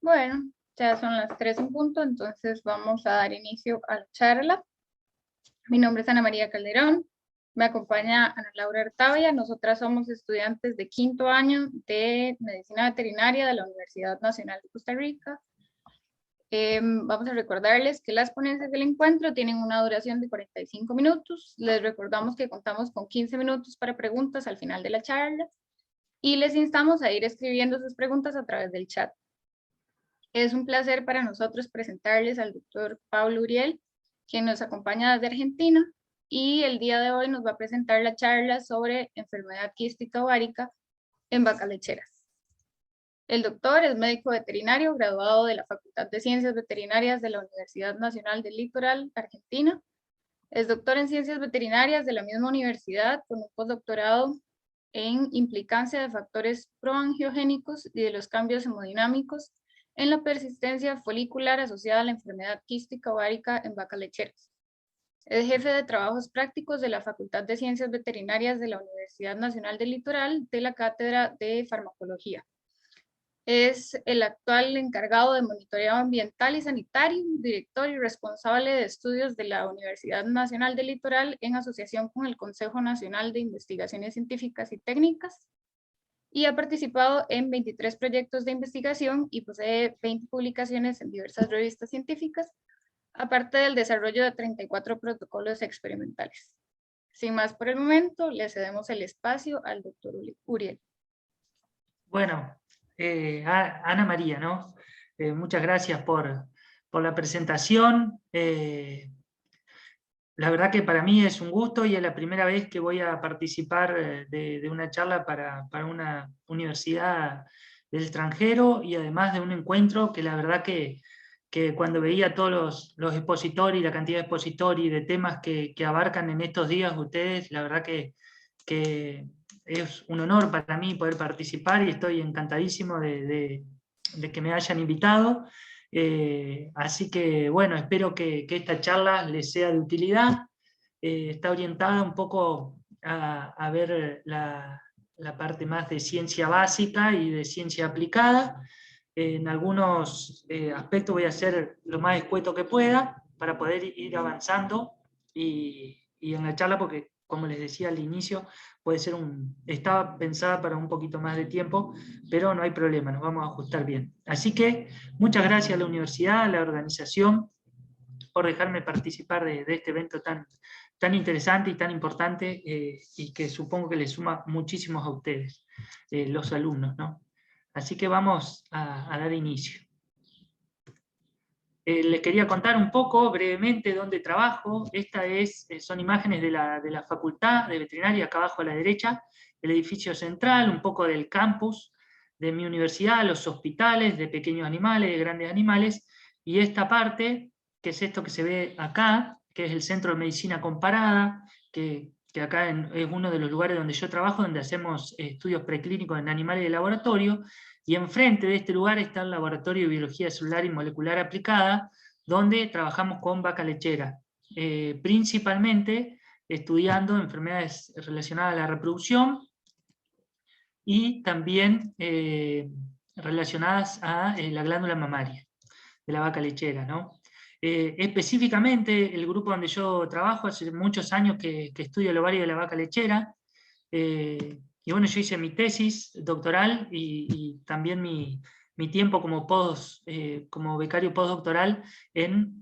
Bueno, ya son las 3 en punto, entonces vamos a dar inicio a la charla. Mi nombre es Ana María Calderón, me acompaña Ana Laura Artavia. Nosotras somos estudiantes de 5º año de Medicina Veterinaria de la Universidad Nacional de Costa Rica. Vamos a recordarles que las ponencias del encuentro tienen una duración de 45 minutos. Les recordamos que contamos con 15 minutos para preguntas al final de la charla y les instamos a ir escribiendo sus preguntas a través del chat. Es un placer para nosotros presentarles al doctor Pablo Uriel, quien nos acompaña desde Argentina, y el día de hoy nos va a presentar la charla sobre enfermedad quística ovárica en vacas lecheras. El doctor es médico veterinario, graduado de la Facultad de Ciencias Veterinarias de la Universidad Nacional del Litoral, Argentina. Es doctor en Ciencias Veterinarias de la misma universidad, con un postdoctorado en implicancia de factores proangiogénicos y de los cambios hemodinámicos en la persistencia folicular asociada a la enfermedad quística ovárica en vacas lecheras. Es jefe de trabajos prácticos de la Facultad de Ciencias Veterinarias de la Universidad Nacional del Litoral de la Cátedra de Farmacología. Es el actual encargado de monitoreo ambiental y sanitario, director y responsable de estudios de la Universidad Nacional del Litoral en asociación con el Consejo Nacional de Investigaciones Científicas y Técnicas, y ha participado en 23 proyectos de investigación y posee 20 publicaciones en diversas revistas científicas, aparte del desarrollo de 34 protocolos experimentales. Sin más por el momento, le cedemos el espacio al doctor Uriel. Bueno, Ana María, ¿no? Muchas gracias por la presentación. La verdad que para mí es un gusto y es la primera vez que voy a participar de una charla para una universidad del extranjero y además de un encuentro que la verdad que cuando veía todos los expositores y la cantidad de expositores y de temas que abarcan en estos días ustedes, la verdad que es un honor para mí poder participar y estoy encantadísimo de que me hayan invitado. Así que bueno, espero que esta charla les sea de utilidad. Está orientada un poco a ver la parte más de ciencia básica y de ciencia aplicada. En algunos aspectos voy a hacer lo más escueto que pueda para poder ir avanzando y en la charla, porque como les decía al inicio, estaba pensada para un poquito más de tiempo, pero no hay problema, nos vamos a ajustar bien. Así que muchas gracias a la universidad, a la organización, por dejarme participar de este evento tan interesante y tan importante, y que supongo que les suma muchísimos a ustedes, los alumnos, ¿no? Así que vamos a dar inicio. Les quería contar un poco brevemente dónde trabajo. Estas son imágenes de la Facultad de Veterinaria, acá abajo a la derecha, el edificio central, un poco del campus de mi universidad, los hospitales de pequeños animales, de grandes animales, y esta parte, que es esto que se ve acá, que es el Centro de Medicina Comparada, que acá es uno de los lugares donde yo trabajo, donde hacemos estudios preclínicos en animales de laboratorio, y enfrente de este lugar está el Laboratorio de Biología Celular y Molecular Aplicada, donde trabajamos con vaca lechera, principalmente estudiando enfermedades relacionadas a la reproducción y también relacionadas a la glándula mamaria de la vaca lechera, ¿no? Específicamente, el grupo donde yo trabajo, hace muchos años que estudio el ovario de la vaca lechera, y bueno, yo hice mi tesis doctoral y también mi tiempo como becario postdoctoral en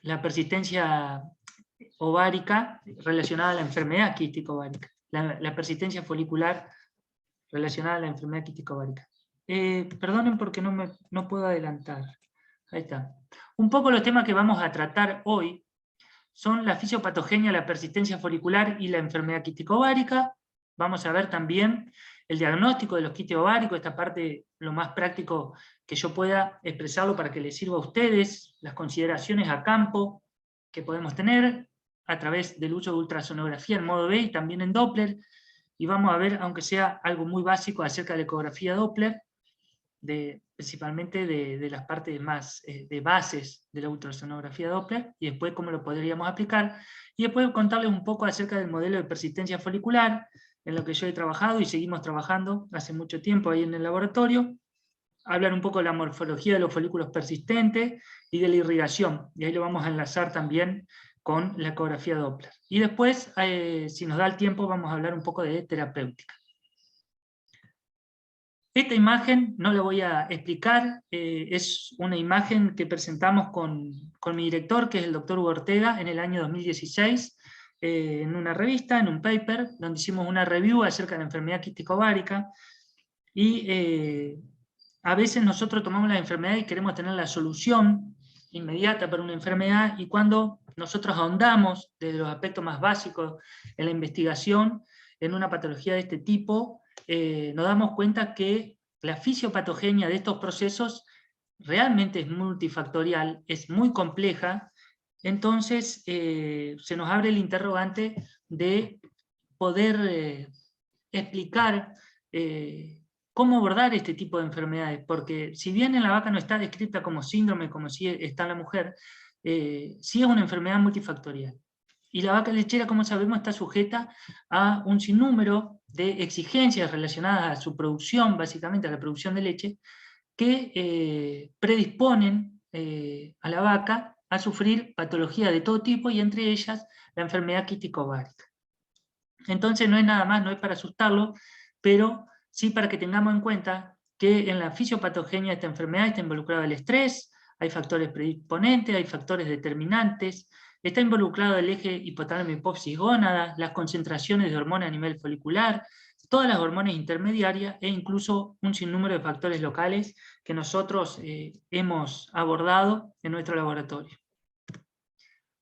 la persistencia ovárica relacionada a la enfermedad quística ovárica, la persistencia folicular relacionada a la enfermedad quística ovárica. Perdonen porque no puedo adelantar. Ahí está. Un poco los temas que vamos a tratar hoy son la fisiopatogenia, la persistencia folicular y la enfermedad quística ovárica. Vamos a ver también el diagnóstico de los quistes ováricos, esta parte lo más práctico que yo pueda expresarlo para que les sirva a ustedes, las consideraciones a campo que podemos tener a través del uso de ultrasonografía en modo B y también en Doppler, y vamos a ver, aunque sea algo muy básico, acerca de la ecografía Doppler, principalmente de las partes más de bases de la ultrasonografía Doppler, y después cómo lo podríamos aplicar, y después contarles un poco acerca del modelo de persistencia folicular, en lo que yo he trabajado y seguimos trabajando hace mucho tiempo ahí en el laboratorio, hablar un poco de la morfología de los folículos persistentes y de la irrigación, y ahí lo vamos a enlazar también con la ecografía Doppler. Y después, si nos da el tiempo, vamos a hablar un poco de terapéutica. Esta imagen no la voy a explicar, es una imagen que presentamos con mi director, que es el doctor Hugo Ortega, en el año 2016, en una revista, en un paper, donde hicimos una review acerca de la enfermedad quística ovárica, y a veces nosotros tomamos la enfermedad y queremos tener la solución inmediata para una enfermedad, y cuando nosotros ahondamos desde los aspectos más básicos en la investigación, en una patología de este tipo, nos damos cuenta que la fisiopatogenia de estos procesos realmente es multifactorial, es muy compleja. Entonces se nos abre el interrogante de poder explicar cómo abordar este tipo de enfermedades, porque si bien en la vaca no está descrita como síndrome, como sí está en la mujer, sí es una enfermedad multifactorial. Y la vaca lechera, como sabemos, está sujeta a un sinnúmero de exigencias relacionadas a su producción, básicamente a la producción de leche, que predisponen a la vaca a sufrir patologías de todo tipo, y entre ellas la enfermedad quística ovárica. Entonces no es nada más, no es para asustarlo, pero sí para que tengamos en cuenta que en la fisiopatogenia de esta enfermedad está involucrado el estrés, hay factores predisponentes, hay factores determinantes, está involucrado el eje hipotálamo hipófisis gónada, las concentraciones de hormonas a nivel folicular, todas las hormonas intermediarias e incluso un sinnúmero de factores locales que nosotros hemos abordado en nuestro laboratorio.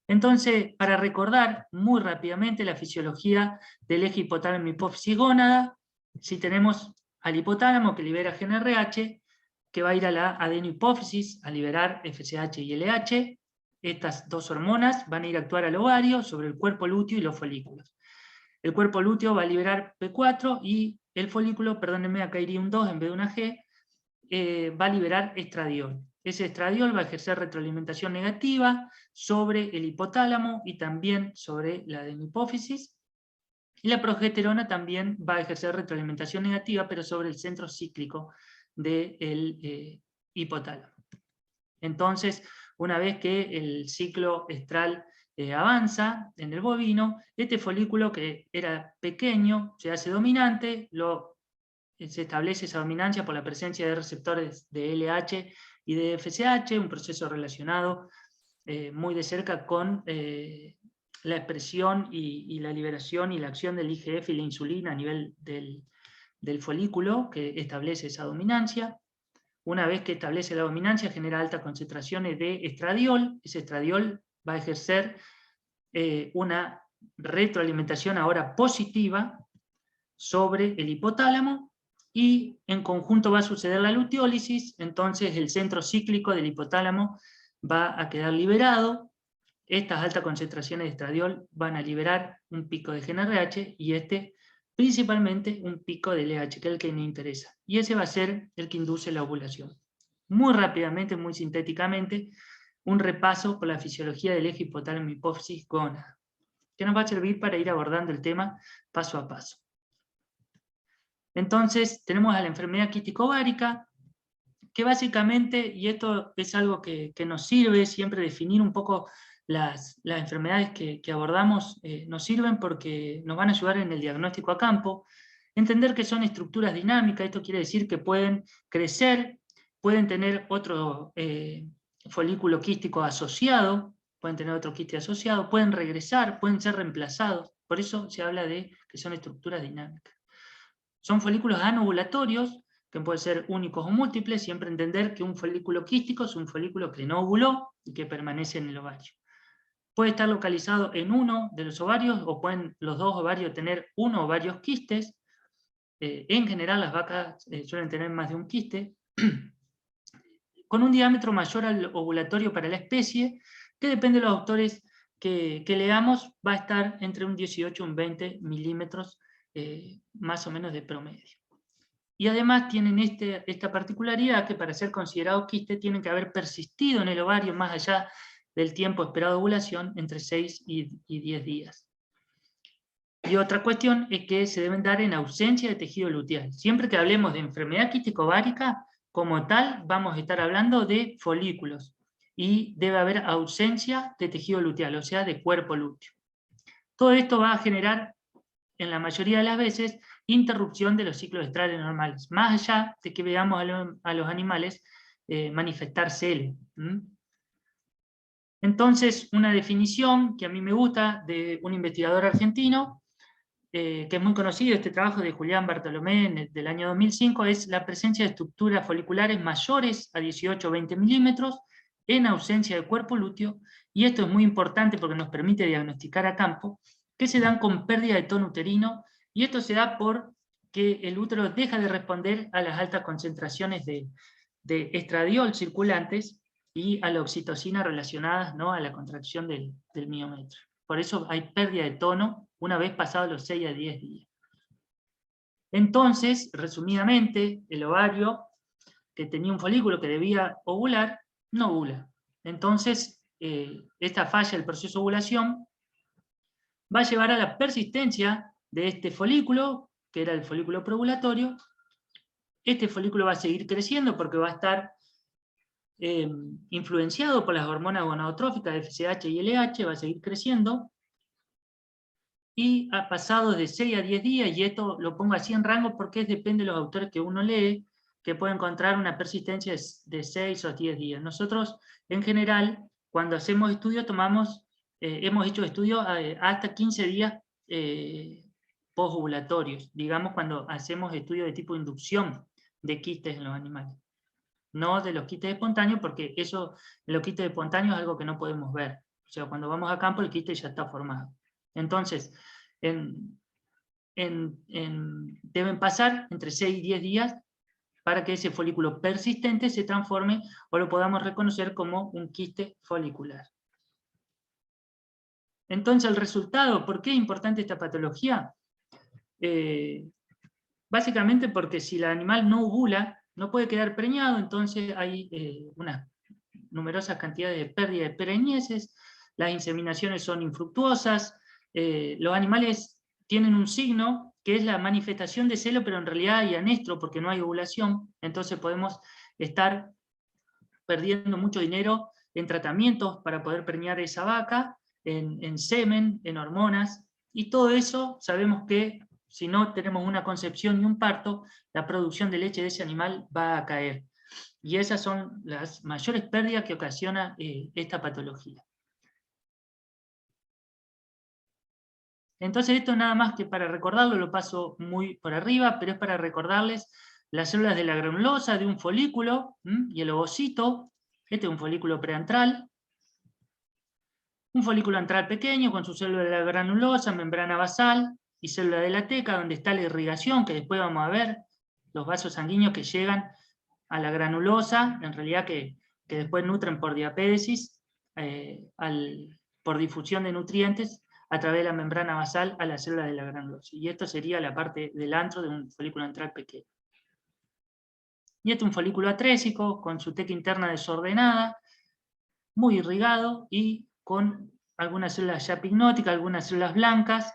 Entonces, para recordar muy rápidamente la fisiología del eje hipotálamo hipófisis gónada, si tenemos al hipotálamo que libera GnRH, que va a ir a la adenohipófisis a liberar FSH y LH, estas dos hormonas van a ir a actuar al ovario sobre el cuerpo lúteo y los folículos. El cuerpo lúteo va a liberar P4 y el folículo, perdónenme, acá iría un 2 en vez de una G, va a liberar estradiol. Ese estradiol va a ejercer retroalimentación negativa sobre el hipotálamo y también sobre la adenohipófisis. Y la progesterona también va a ejercer retroalimentación negativa, pero sobre el centro cíclico del hipotálamo. Entonces, una vez que el ciclo estral avanza en el bovino, este folículo que era pequeño se hace dominante, se establece esa dominancia por la presencia de receptores de LH y de FSH, un proceso relacionado muy de cerca con la expresión y la liberación y la acción del IGF y la insulina a nivel del folículo, que establece esa dominancia. Una vez que establece la dominancia, genera altas concentraciones de estradiol. Ese estradiol va a ejercer una retroalimentación ahora positiva sobre el hipotálamo, y en conjunto va a suceder la luteólisis. Entonces el centro cíclico del hipotálamo va a quedar liberado, estas altas concentraciones de estradiol van a liberar un pico de GnRH, y principalmente un pico de LH, que es el que nos interesa, y ese va a ser el que induce la ovulación. Muy rápidamente, muy sintéticamente, un repaso por la fisiología del eje hipotálamo hipófisis gónada, que nos va a servir para ir abordando el tema paso a paso. Entonces tenemos a la enfermedad quística ovárica, que básicamente, y esto es algo que nos sirve siempre definir un poco las enfermedades que abordamos, nos sirven porque nos van a ayudar en el diagnóstico a campo, entender que son estructuras dinámicas. Esto quiere decir que pueden crecer, pueden tener otro folículo quístico asociado, pueden tener otro quiste asociado, pueden regresar, pueden ser reemplazados, por eso se habla de que son estructuras dinámicas. Son folículos anovulatorios, que pueden ser únicos o múltiples, siempre entender que un folículo quístico es un folículo que no ovuló y que permanece en el ovario. Puede estar localizado en uno de los ovarios, o pueden los dos ovarios tener uno o varios quistes. En general las vacas suelen tener más de un quiste, con un diámetro mayor al ovulatorio para la especie, que depende de los autores que leamos, va a estar entre un 18 y un 20 milímetros más o menos de promedio. Y además tienen esta particularidad que para ser considerados quiste tienen que haber persistido en el ovario más allá del tiempo esperado de ovulación, entre 6 y 10 días. Y otra cuestión es que se deben dar en ausencia de tejido luteal. Siempre que hablemos de enfermedad quística ovárica, como tal vamos a estar hablando de folículos, y debe haber ausencia de tejido luteal, o sea, de cuerpo lúteo. Todo esto va a generar, en la mayoría de las veces, interrupción de los ciclos estrales normales, más allá de que veamos a los animales manifestar celo. Entonces, una definición que a mí me gusta de un investigador argentino, que es muy conocido, este trabajo de Julián Bartolomé del año 2005, es la presencia de estructuras foliculares mayores a 18 o 20 milímetros en ausencia de cuerpo lúteo, y esto es muy importante porque nos permite diagnosticar a campo, que se dan con pérdida de tono uterino, y esto se da porque el útero deja de responder a las altas concentraciones de estradiol circulantes y a la oxitocina relacionadas, ¿no?, a la contracción del miometrio. Por eso hay pérdida de tono una vez pasados los 6 a 10 días. Entonces, resumidamente, el ovario que tenía un folículo que debía ovular, no ovula. Entonces, esta falla del proceso de ovulación va a llevar a la persistencia de este folículo, que era el folículo preovulatorio. Este folículo va a seguir creciendo porque va a estar influenciado por las hormonas gonadotróficas, FSH y LH, va a seguir creciendo, y ha pasado de 6 a 10 días, y esto lo pongo así en rango porque depende de los autores que uno lee, que puede encontrar una persistencia de 6 o 10 días. Nosotros, en general, cuando hacemos estudios, hemos hecho estudios hasta 15 días posovulatorios, digamos cuando hacemos estudios de tipo inducción de quistes en los animales. No de los quistes espontáneos, porque eso, los quistes espontáneos es algo que no podemos ver. O sea, cuando vamos a campo el quiste ya está formado. Entonces, deben pasar entre 6 y 10 días para que ese folículo persistente se transforme o lo podamos reconocer como un quiste folicular. Entonces, el resultado, ¿por qué es importante esta patología? Básicamente porque si el animal no ovula, no puede quedar preñado, entonces hay unas numerosas cantidades de pérdida de preñeces, las inseminaciones son infructuosas, los animales tienen un signo que es la manifestación de celo, pero en realidad hay anestro porque no hay ovulación, entonces podemos estar perdiendo mucho dinero en tratamientos para poder preñar esa vaca, en semen, en hormonas, y todo eso sabemos que si no tenemos una concepción y un parto, la producción de leche de ese animal va a caer. Y esas son las mayores pérdidas que ocasiona esta patología. Entonces esto nada más que para recordarlo, lo paso muy por arriba, pero es para recordarles las células de la granulosa de un folículo y el ovocito. Este es un folículo preantral. Un folículo antral pequeño con su célula de la granulosa, membrana basal y célula de la teca, donde está la irrigación, que después vamos a ver, los vasos sanguíneos que llegan a la granulosa, en realidad que después nutren por diapédesis, por difusión de nutrientes, a través de la membrana basal a la célula de la granulosa. Y esto sería la parte del antro de un folículo antral pequeño. Y este es un folículo atrésico, con su teca interna desordenada, muy irrigado, y con algunas células ya pignóticas, algunas células blancas,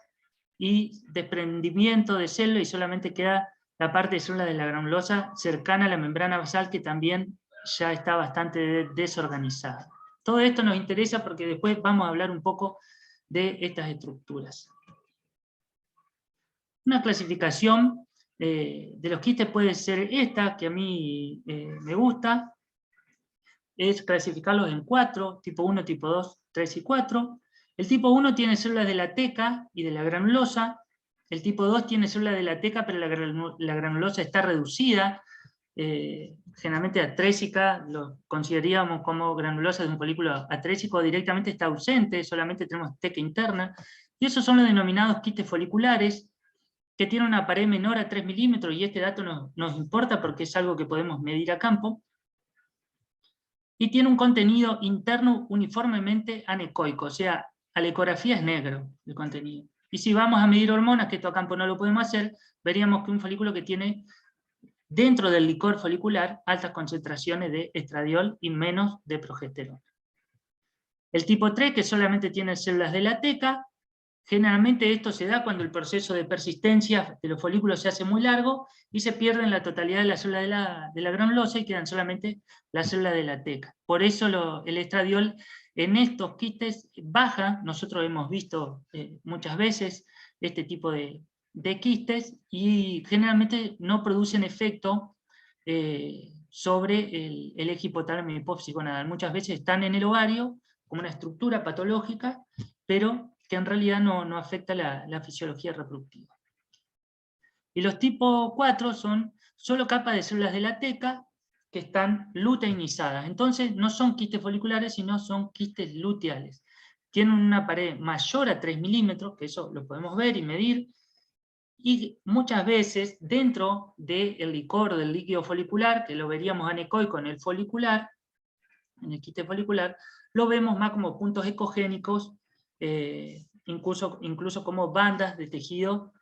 y desprendimiento de célula, y solamente queda la parte de célula de la granulosa cercana a la membrana basal, que también ya está bastante desorganizada. Todo esto nos interesa porque después vamos a hablar un poco de estas estructuras. Una clasificación de los quistes puede ser esta, que a mí me gusta, es clasificarlos en 4, tipo 1, tipo 2, 3 y 4. El tipo 1 tiene células de la teca y de la granulosa, el tipo 2 tiene células de la teca, pero la granulosa está reducida, generalmente atrésica, lo consideraríamos como granulosa de un folículo atrésico, directamente está ausente, solamente tenemos teca interna, y esos son los denominados quistes foliculares, que tienen una pared menor a 3 milímetros, y este dato nos importa porque es algo que podemos medir a campo, y tiene un contenido interno uniformemente anecoico, o sea, a la ecografía es negro el contenido. Y si vamos a medir hormonas, que esto a campo no lo podemos hacer, veríamos que un folículo que tiene dentro del licor folicular altas concentraciones de estradiol y menos de progesterona. El tipo 3, que solamente tiene células de la teca, Generalmente esto se da cuando el proceso de persistencia de los folículos se hace muy largo y se pierden la totalidad de la célula de la granulosa y quedan solamente las células de la teca. Por eso el estradiol en estos quistes baja. Nosotros hemos visto muchas veces este tipo de quistes y generalmente no producen efecto sobre el eje hipotálamo y hipófisis gonadal. Muchas veces están en el ovario como una estructura patológica, pero que en realidad no afecta la fisiología reproductiva. Y los tipo 4 son solo capas de células de la teca que están luteinizadas. Entonces no son quistes foliculares, sino son quistes luteales. Tienen una pared mayor a 3 milímetros, que eso lo podemos ver y medir, y muchas veces dentro del licor del líquido folicular, que lo veríamos anecoico en el folicular, en el quiste folicular, lo vemos más como puntos ecogénicos, incluso como bandas de tejido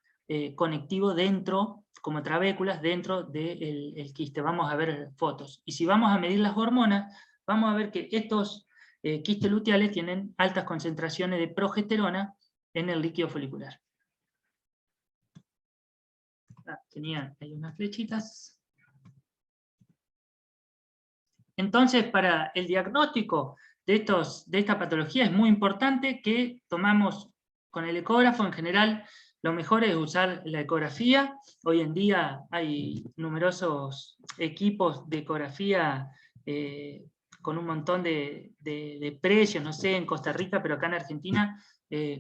conectivo dentro, como trabéculas dentro del quiste. Vamos a ver fotos. Y si vamos a medir las hormonas, vamos a ver que estos quistes luteales tienen altas concentraciones de progesterona en el líquido folicular. Tenía ahí unas flechitas. Entonces, para el diagnóstico de esta patología es muy importante que tomamos con el ecógrafo. En general, lo mejor es usar la ecografía. Hoy en día hay numerosos equipos de ecografía con un montón de precios, no sé, en Costa Rica, pero acá en Argentina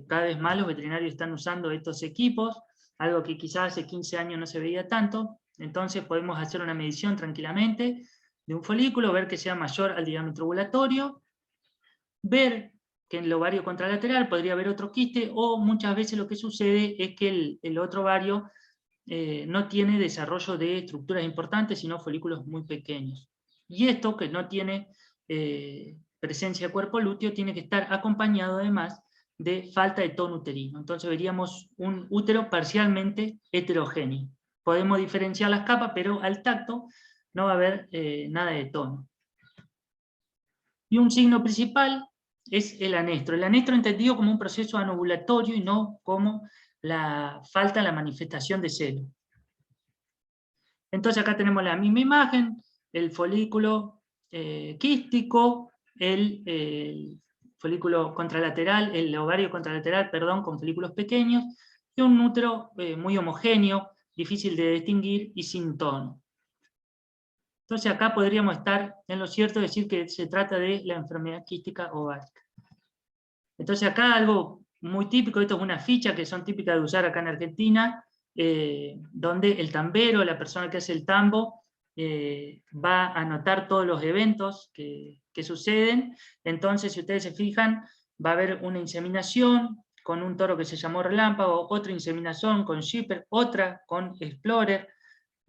cada vez más los veterinarios están usando estos equipos, algo que quizás hace 15 años no se veía tanto. Entonces podemos hacer una medición tranquilamente de un folículo, ver que sea mayor al diámetro ovulatorio, ver que en el ovario contralateral podría haber otro quiste, o muchas veces lo que sucede es que el otro ovario no tiene desarrollo de estructuras importantes, sino folículos muy pequeños. Y esto, que no tiene presencia de cuerpo lúteo, tiene que estar acompañado además de falta de tono uterino. Entonces veríamos un útero parcialmente heterogéneo. Podemos diferenciar las capas, pero al tacto no va a haber nada de tono. Y un signo principal es el anestro. El anestro entendido como un proceso anovulatorio y no como la falta, la manifestación de celo. Entonces acá tenemos la misma imagen, el folículo quístico, el folículo contralateral, el ovario contralateral, perdón, con folículos pequeños, y un útero muy homogéneo, difícil de distinguir y sin tono. Entonces acá podríamos estar en lo cierto, decir que se trata de la enfermedad quística ovárica. Entonces acá algo muy típico, esto es una ficha que son típicas de usar acá en Argentina, donde el tambero, la persona que hace el tambo, va a anotar todos los eventos que suceden. Entonces, si ustedes se fijan, va a haber una inseminación con un toro que se llamó relámpago, otra inseminación con shipper, otra con explorer,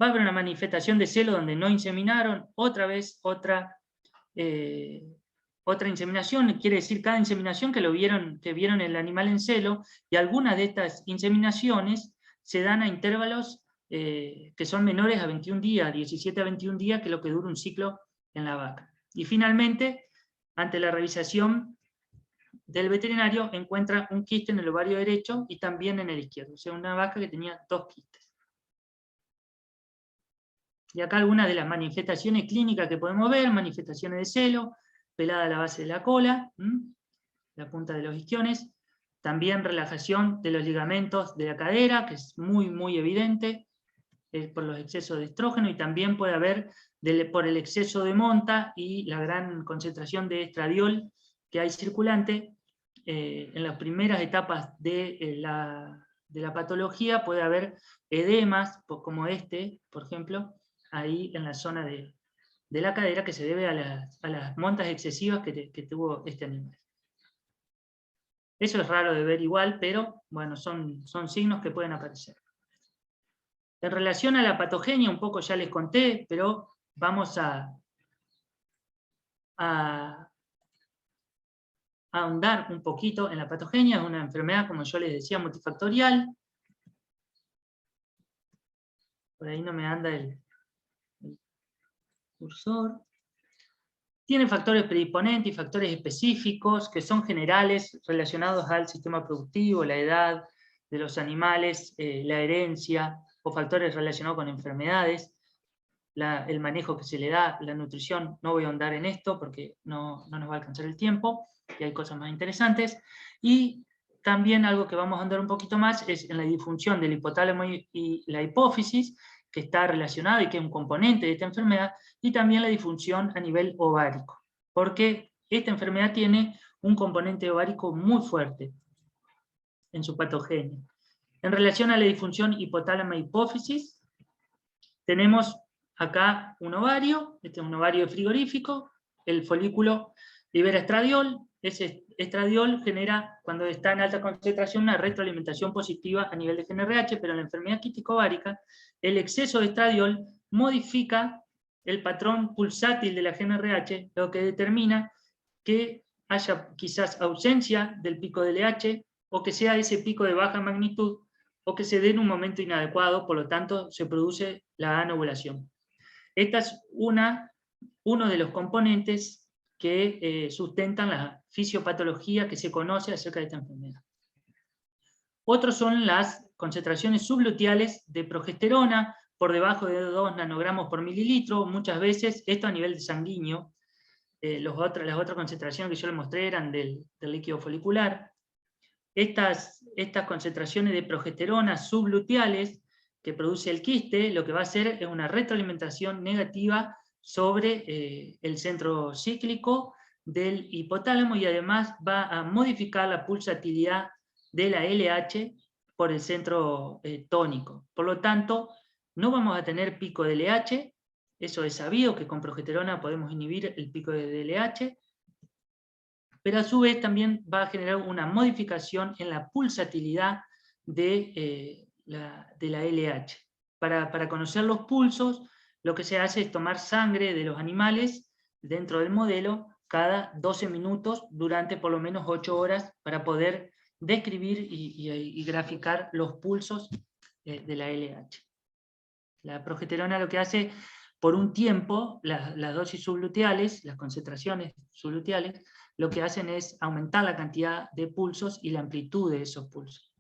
va a haber una manifestación de celo donde no inseminaron, otra vez otra inseminación, quiere decir cada inseminación que vieron el animal en celo, y algunas de estas inseminaciones se dan a intervalos que son menores a 21 días, 17 a 21 días, que es lo que dura un ciclo en la vaca. Y finalmente, ante la revisación del veterinario, encuentra un quiste en el ovario derecho y también en el izquierdo, o sea, una vaca que tenía 2 quistes. Y acá algunas de las manifestaciones clínicas que podemos ver: manifestaciones de celo, pelada a la base de la cola, la punta de los isquiones, también relajación de los ligamentos de la cadera, que es muy, muy evidente por los excesos de estrógeno, y también puede haber por el exceso de monta y la gran concentración de estradiol que hay circulante. En las primeras etapas de la patología puede haber edemas, como este, por ejemplo, ahí en la zona de la cadera, que se debe a las montas excesivas que tuvo este animal. Eso es raro de ver igual, pero bueno, son signos que pueden aparecer. En relación a la patogenia, un poco ya les conté, pero vamos a ahondar un poquito en la patogenia. Es una enfermedad, como yo les decía, multifactorial. Por ahí no me anda el cursor. Tiene factores predisponentes y factores específicos que son generales relacionados al sistema productivo, la edad de los animales, la herencia o factores relacionados con enfermedades, el manejo que se le da, la nutrición. No voy a ahondar en esto porque no nos va a alcanzar el tiempo y hay cosas más interesantes. Y también algo que vamos a ahondar un poquito más es en la disfunción del hipotálamo y la hipófisis, que está relacionada y que es un componente de esta enfermedad, y también la disfunción a nivel ovárico, porque esta enfermedad tiene un componente ovárico muy fuerte en su patogenia. En relación a la disfunción hipotálamo-hipófisis, tenemos acá un ovario, este es un ovario frigorífico, el folículo libera estradiol, ese estradiol genera, cuando está en alta concentración, una retroalimentación positiva a nivel de GNRH, pero en la enfermedad quístico ovárica, el exceso de estradiol modifica el patrón pulsátil de la GNRH, lo que determina que haya quizás ausencia del pico de LH, o que sea ese pico de baja magnitud, o que se dé en un momento inadecuado, por lo tanto se produce la anovulación. Esta es uno de los componentes que sustentan la fisiopatología que se conoce acerca de esta enfermedad. Otros son las concentraciones subluteales de progesterona, por debajo de 2 nanogramos por mililitro, muchas veces esto a nivel sanguíneo. Las otras concentraciones que yo les mostré eran del líquido folicular. Estas concentraciones de progesterona subluteales que produce el quiste, lo que va a hacer es una retroalimentación negativa sobre el centro cíclico del hipotálamo, y además va a modificar la pulsatilidad de la LH por el centro tónico. Por lo tanto, no vamos a tener pico de LH, eso es sabido que con progesterona podemos inhibir el pico de LH, pero a su vez también va a generar una modificación en la pulsatilidad de la LH. Para conocer los pulsos, lo que se hace es tomar sangre de los animales dentro del modelo cada 12 minutos durante por lo menos 8 horas para poder describir y graficar los pulsos de la LH. La progesterona lo que hace, por un tiempo, las dosis subluteales, las concentraciones subluteales, lo que hacen es aumentar la cantidad de pulsos y la amplitud de esos pulsos.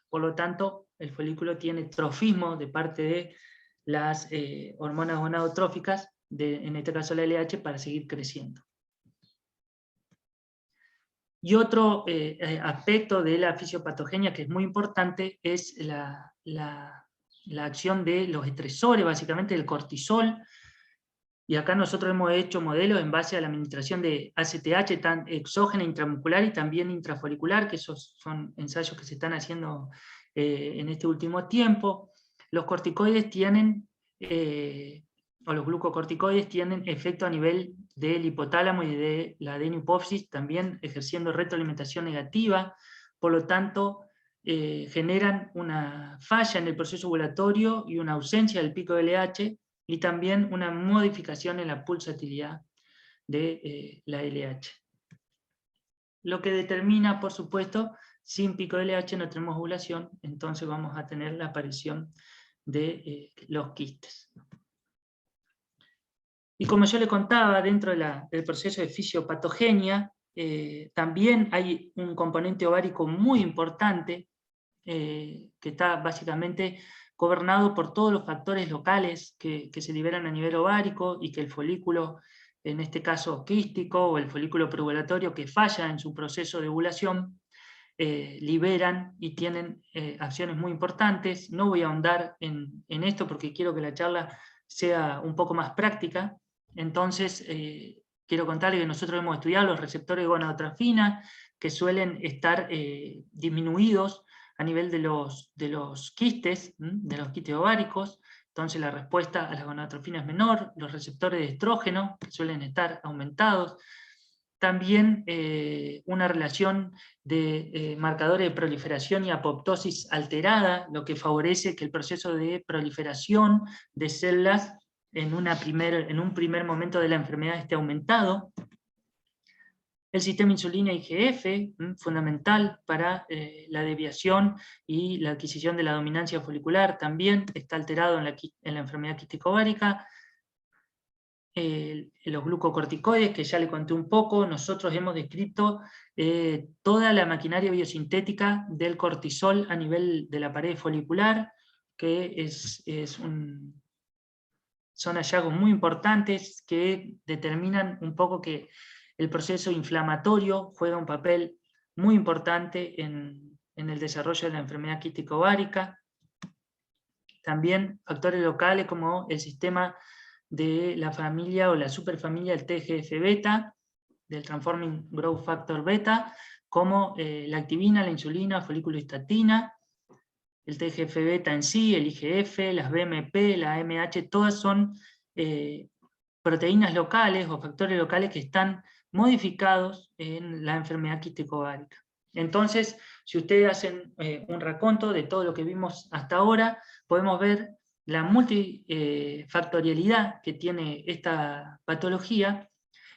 Por lo tanto, el folículo tiene trofismo de parte de las hormonas gonadotróficas, en este caso la LH, para seguir creciendo. Y otro aspecto de la fisiopatogenia que es muy importante es la acción de los estresores, básicamente del cortisol. Y acá nosotros hemos hecho modelos en base a la administración de ACTH, tan exógena, intramuscular y también intrafolicular, que esos son ensayos que se están haciendo en este último tiempo. Los corticoides tienen, o los glucocorticoides tienen efecto a nivel del hipotálamo y de la adenohipófisis, también ejerciendo retroalimentación negativa, por lo tanto generan una falla en el proceso ovulatorio y una ausencia del pico de LH, y también una modificación en la pulsatilidad de la LH. Lo que determina, por supuesto, sin pico de LH no tenemos ovulación, entonces vamos a tener la aparición de los quistes. Y como yo le contaba, dentro del proceso de fisiopatogenia, también hay un componente ovárico muy importante, que está básicamente gobernado por todos los factores locales que se liberan a nivel ovárico, y que el folículo, en este caso quístico, o el folículo preovulatorio que falla en su proceso de ovulación, liberan y tienen acciones muy importantes. No voy a ahondar en esto porque quiero que la charla sea un poco más práctica. Entonces, quiero contarles que nosotros hemos estudiado los receptores de gonadotrofina, que suelen estar disminuidos a nivel de los quistes, de los quistes ováricos. Entonces la respuesta a la gonadotrofina es menor, los receptores de estrógeno, que suelen estar aumentados. También una relación de marcadores de proliferación y apoptosis alterada, lo que favorece que el proceso de proliferación de células en un primer momento de la enfermedad esté aumentado. El sistema insulina IGF, fundamental para la deviación y la adquisición de la dominancia folicular, también está alterado en la enfermedad quístico ovárica. los glucocorticoides, que ya le conté un poco. Nosotros hemos descrito toda la maquinaria biosintética del cortisol a nivel de la pared folicular, que son hallazgos muy importantes que determinan un poco que el proceso inflamatorio juega un papel muy importante en el desarrollo de la enfermedad quística ovárica. También factores locales como el sistema de la familia o la superfamilia del TGF-beta, del Transforming Growth Factor beta, como la activina, la insulina, foliculostatina, el TGF-beta en sí, el IGF, las BMP, la AMH, todas son proteínas locales o factores locales que están modificados en la enfermedad quística ovárica. Entonces, si ustedes hacen un raconto de todo lo que vimos hasta ahora, podemos ver la multifactorialidad que tiene esta patología,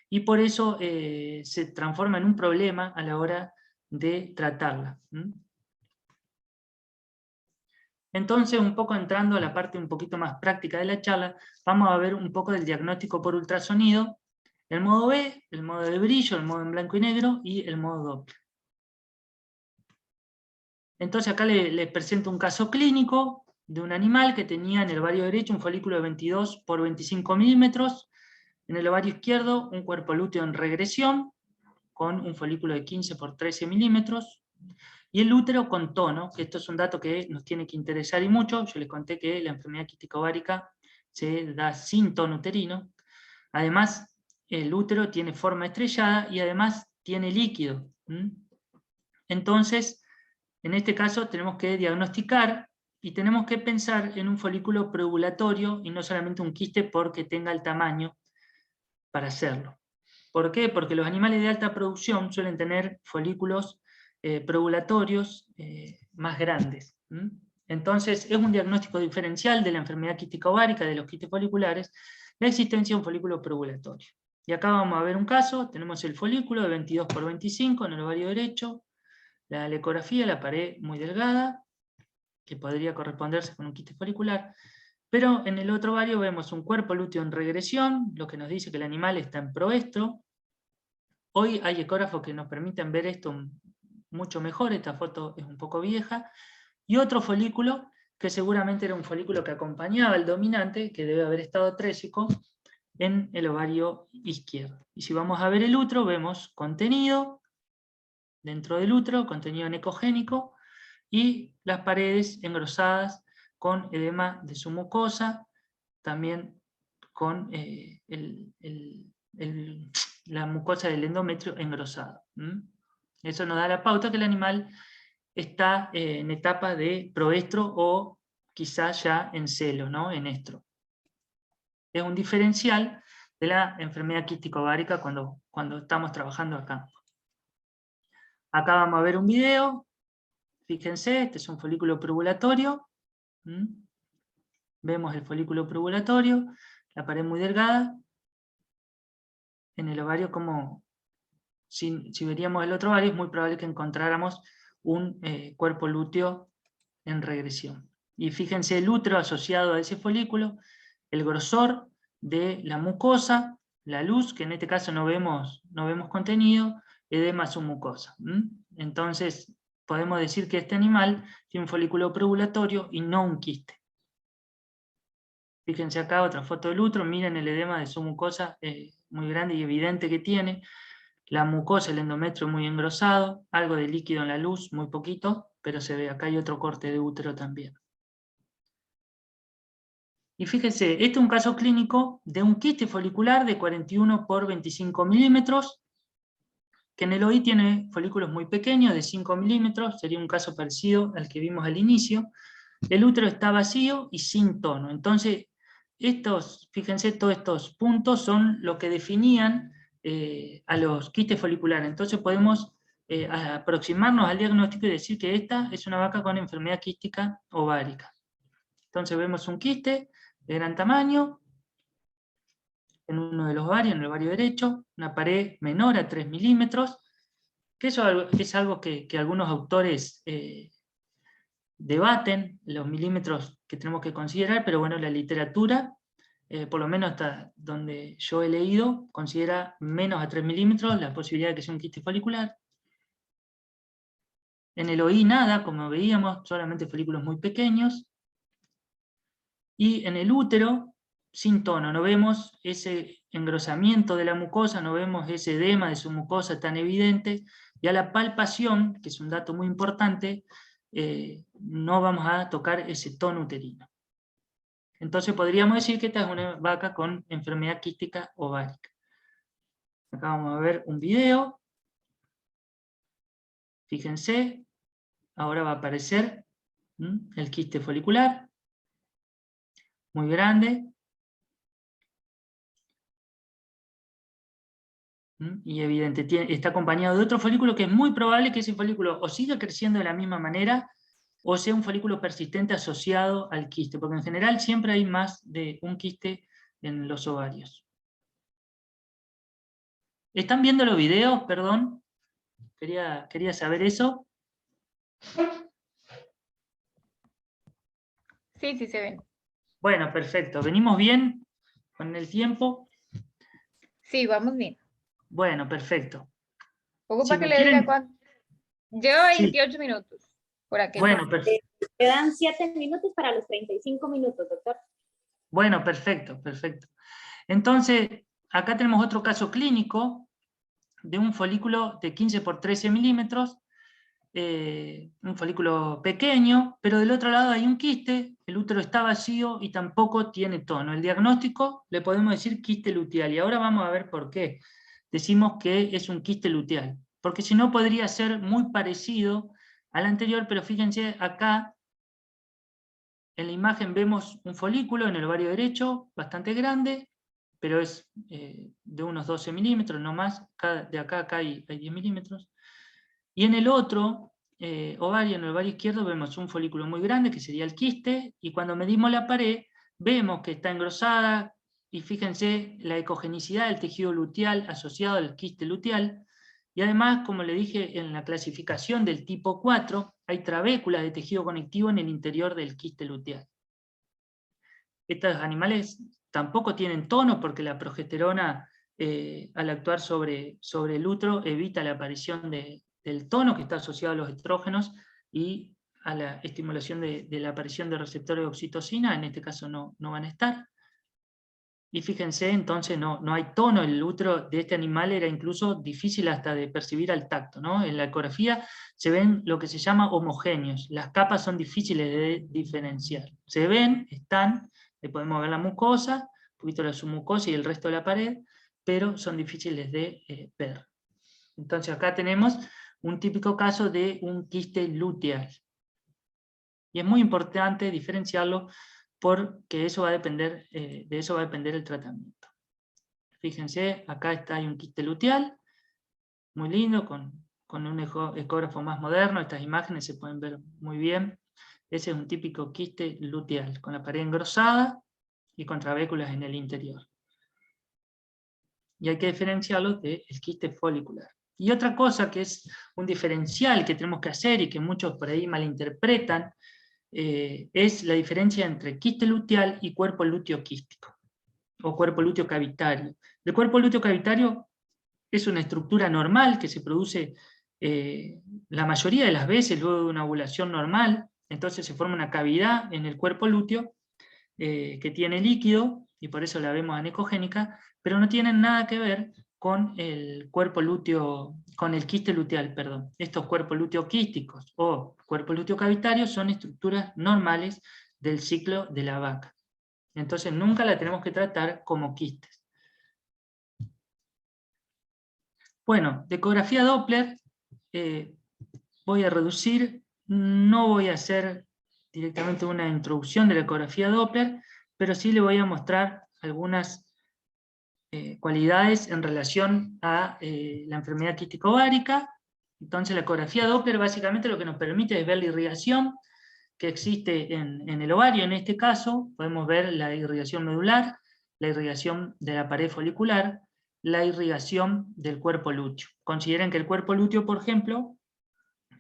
y por eso se transforma en un problema a la hora de tratarla. Entonces, un poco entrando a la parte un poquito más práctica de la charla, vamos a ver un poco del diagnóstico por ultrasonido, el modo B, el modo de brillo, el modo en blanco y negro y el modo Doppler. Entonces acá les presento un caso clínico de un animal que tenía en el ovario derecho un folículo de 22 por 25 milímetros, en el ovario izquierdo un cuerpo lúteo en regresión, con un folículo de 15 por 13 milímetros, y el útero con tono, que esto es un dato que nos tiene que interesar y mucho. Yo les conté que la enfermedad quística ovárica se da sin tono uterino. Además, el útero tiene forma estrellada y además tiene líquido. Entonces, en este caso tenemos que diagnosticar y tenemos que pensar en un folículo preovulatorio y no solamente un quiste porque tenga el tamaño para hacerlo. ¿Por qué? Porque los animales de alta producción suelen tener folículos preovulatorios más grandes. Entonces, es un diagnóstico diferencial de la enfermedad quística ovárica, de los quistes foliculares, la existencia de un folículo preovulatorio. Y acá vamos a ver un caso. Tenemos el folículo de 22 por 25 en el ovario derecho, la ecografía, la pared muy delgada, que podría corresponderse con un quiste folicular, pero en el otro ovario vemos un cuerpo lúteo en regresión, lo que nos dice que el animal está en proestro. Hoy hay ecógrafos que nos permiten ver esto mucho mejor, esta foto es un poco vieja, y otro folículo, que seguramente era un folículo que acompañaba al dominante, que debe haber estado atrésico, en el ovario izquierdo. Y si vamos a ver el útero, vemos contenido dentro del útero, contenido necogénico, y las paredes engrosadas con edema de su mucosa, también con la mucosa del endometrio engrosado. Eso nos da la pauta que el animal está en etapa de proestro o quizás ya en celo, ¿no? En estro. Es un diferencial de la enfermedad quística ovárica cuando estamos trabajando acá. Acá vamos a ver un video. Fíjense, este es un folículo preovulatorio. Vemos el folículo preovulatorio, la pared muy delgada. En el ovario, como si veríamos el otro ovario, es muy probable que encontráramos un cuerpo lúteo en regresión. Y fíjense el útero asociado a ese folículo, el grosor de la mucosa, la luz, que en este caso no vemos contenido, edema submucosa. Entonces, podemos decir que este animal tiene un folículo preovulatorio y no un quiste. Fíjense acá otra foto del útero, miren el edema de su mucosa muy grande y evidente que tiene. La mucosa, el endometrio muy engrosado, algo de líquido en la luz, muy poquito, pero se ve, acá hay otro corte de útero también. Y fíjense, este es un caso clínico de un quiste folicular de 41 por 25 milímetros, que en el OI tiene folículos muy pequeños, de 5 milímetros, sería un caso parecido al que vimos al inicio. El útero está vacío y sin tono. Entonces, fíjense, todos estos puntos son lo que definían a los quistes foliculares. Entonces podemos aproximarnos al diagnóstico y decir que esta es una vaca con enfermedad quística ovárica. Entonces vemos un quiste de gran tamaño, en uno de los ovarios, en el ovario derecho, una pared menor a 3 milímetros, que eso es algo que algunos autores debaten, los milímetros que tenemos que considerar, pero bueno, la literatura por lo menos hasta donde yo he leído, considera menos a 3 milímetros la posibilidad de que sea un quiste folicular. En el OI nada, como veíamos, solamente folículos muy pequeños. Y en el útero, sin tono, no vemos ese engrosamiento de la mucosa, no vemos ese edema de su mucosa tan evidente, y a la palpación, que es un dato muy importante, no vamos a tocar ese tono uterino. Entonces podríamos decir que esta es una vaca con enfermedad quística ovárica. Acá vamos a ver un video. Fíjense, ahora va a aparecer el quiste folicular, muy grande. Y evidente, está acompañado de otro folículo que es muy probable que ese folículo o siga creciendo de la misma manera, o sea un folículo persistente asociado al quiste, porque en general siempre hay más de un quiste en los ovarios. ¿Están viendo los videos? Perdón, quería saber eso. Sí, sí se ven. Bueno, perfecto. ¿Venimos bien con el tiempo? Sí, vamos bien. Bueno, perfecto. Poco Si para que me le diga quieren... cuánto. Lleva Sí. 28 minutos. Por aquí. Bueno, perfecto. Quedan 7 minutos para los 35 minutos, doctor. Bueno, perfecto, perfecto. Entonces, acá tenemos otro caso clínico de un folículo de 15 por 13 milímetros, un folículo pequeño, pero del otro lado hay un quiste, el útero está vacío y tampoco tiene tono. El diagnóstico le podemos decir quiste luteal, y ahora vamos a ver por qué decimos que es un quiste luteal, porque si no podría ser muy parecido al anterior, pero fíjense acá, en la imagen vemos un folículo en el ovario derecho, bastante grande, pero es de unos 12 milímetros, no más, de acá a acá hay 10 milímetros. Y en el otro ovario, en el ovario izquierdo, vemos un folículo muy grande, que sería el quiste, y cuando medimos la pared, vemos que está engrosada, y fíjense la ecogenicidad del tejido luteal asociado al quiste luteal, y además, como le dije en la clasificación del tipo 4, hay trabéculas de tejido conectivo en el interior del quiste luteal. Estos animales tampoco tienen tono porque la progesterona, al actuar sobre el útero, evita la aparición del tono que está asociado a los estrógenos y a la estimulación de la aparición de receptores de oxitocina. En este caso no van a estar. Y fíjense, entonces no hay tono. El útero de este animal era incluso difícil hasta de percibir al tacto, ¿no? En la ecografía se ven lo que se llama homogéneos. Las capas son difíciles de diferenciar. Se ven, están, le podemos ver la mucosa, un poquito la submucosa y el resto de la pared, pero son difíciles de ver. Entonces acá tenemos un típico caso de un quiste luteal. Y es muy importante diferenciarlo porque eso va a depender, de eso va a depender el tratamiento. Fíjense, acá hay un quiste luteal, muy lindo, con un ecógrafo más moderno. Estas imágenes se pueden ver muy bien. Ese es un típico quiste luteal, con la pared engrosada y con trabéculas en el interior. Y hay que diferenciarlo del quiste folicular. Y otra cosa que es un diferencial que tenemos que hacer y que muchos por ahí malinterpretan, es la diferencia entre quiste luteal y cuerpo lúteo quístico, o cuerpo lúteo cavitario. El cuerpo lúteo cavitario es una estructura normal que se produce la mayoría de las veces luego de una ovulación normal, entonces se forma una cavidad en el cuerpo lúteo que tiene líquido, y por eso la vemos anecogénica, pero no tienen nada que ver con el cuerpo lúteo, con el quiste luteal, perdón. Estos cuerpos luteoquísticos o cuerpos luteocavitarios son estructuras normales del ciclo de la vaca. Entonces nunca la tenemos que tratar como quistes. Bueno, de ecografía Doppler voy a reducir, no voy a hacer directamente una introducción de la ecografía Doppler, pero sí le voy a mostrar algunas cualidades en relación a la enfermedad quística ovárica. Entonces la ecografía Doppler básicamente lo que nos permite es ver la irrigación que existe en el ovario. En este caso podemos ver la irrigación medular, la irrigación de la pared folicular, la irrigación del cuerpo lúteo. Consideren que el cuerpo lúteo, por ejemplo,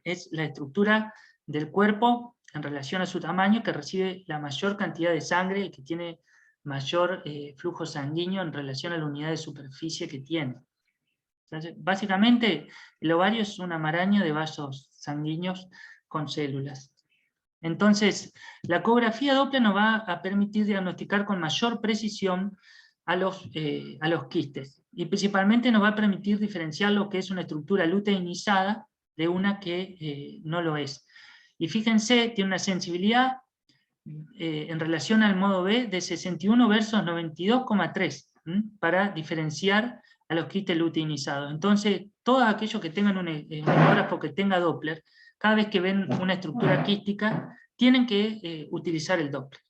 es la estructura del cuerpo en relación a su tamaño que recibe la mayor cantidad de sangre, el que tiene mayor flujo sanguíneo en relación a la unidad de superficie que tiene. Entonces, básicamente, el ovario es una maraña de vasos sanguíneos con células. Entonces, la ecografía Doppler nos va a permitir diagnosticar con mayor precisión a los quistes. Y principalmente nos va a permitir diferenciar lo que es una estructura luteinizada de una que no lo es. Y fíjense, tiene una sensibilidad en relación al modo B de 61 versus 92,3 para diferenciar a los quistes luteinizados. Entonces, todos aquellos que tengan un ecógrafo que tenga Doppler, cada vez que ven una estructura quística, tienen que utilizar el Doppler.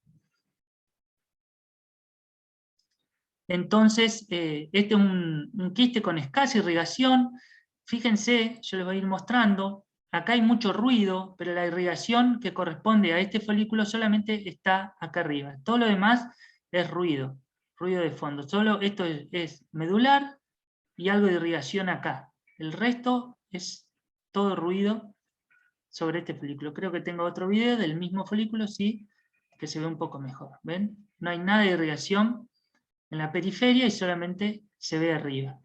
Entonces, este es un quiste con escasa irrigación. Fíjense, yo les voy a ir mostrando. Acá hay mucho ruido, pero la irrigación que corresponde a este folículo solamente está acá arriba. Todo lo demás es ruido de fondo. Solo esto es medular y algo de irrigación acá. El resto es todo ruido sobre este folículo. Creo que tengo otro video del mismo folículo, sí, que se ve un poco mejor. ¿Ven? No hay nada de irrigación en la periferia y solamente se ve arriba.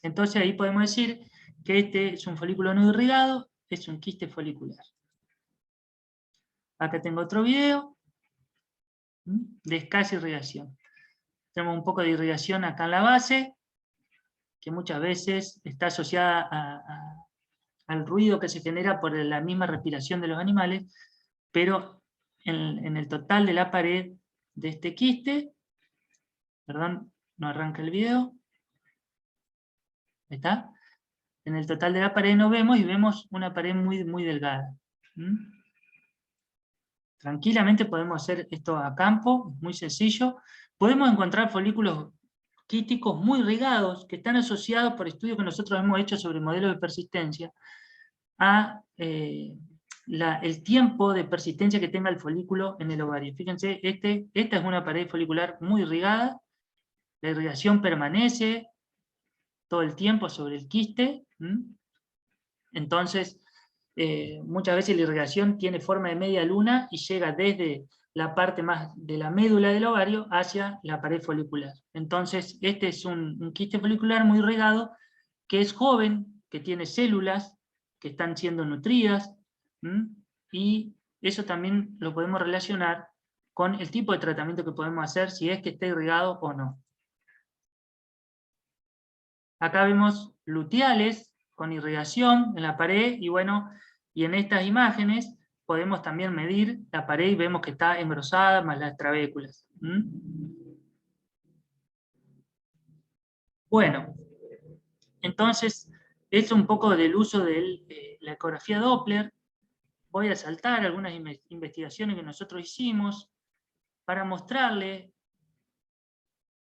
Entonces ahí podemos decir que este es un folículo no irrigado, es un quiste folicular. Acá tengo otro video de escasa irrigación. Tenemos un poco de irrigación acá en la base, que muchas veces está asociada al ruido que se genera por la misma respiración de los animales, pero en el total de la pared de este quiste, perdón, no arranca el video, ahí está, en el total de la pared no vemos, y vemos una pared muy delgada. Tranquilamente podemos hacer esto a campo, muy sencillo. Podemos encontrar folículos quísticos muy irrigados, que están asociados por estudios que nosotros hemos hecho sobre modelos de persistencia, a el tiempo de persistencia que tenga el folículo en el ovario. Fíjense, esta es una pared folicular muy irrigada, la irrigación permanece todo el tiempo sobre el quiste. Entonces, muchas veces la irrigación tiene forma de media luna y llega desde la parte más de la médula del ovario hacia la pared folicular. Entonces, este es un quiste folicular muy irrigado, que es joven, que tiene células que están siendo nutridas, y eso también lo podemos relacionar con el tipo de tratamiento que podemos hacer, si es que está irrigado o no. Acá vemos luteales con irrigación en la pared, y bueno, y en estas imágenes podemos también medir la pared y vemos que está engrosada más las trabéculas. Bueno, entonces, es un poco del uso de la ecografía Doppler. Voy a saltar algunas investigaciones que nosotros hicimos para mostrarle,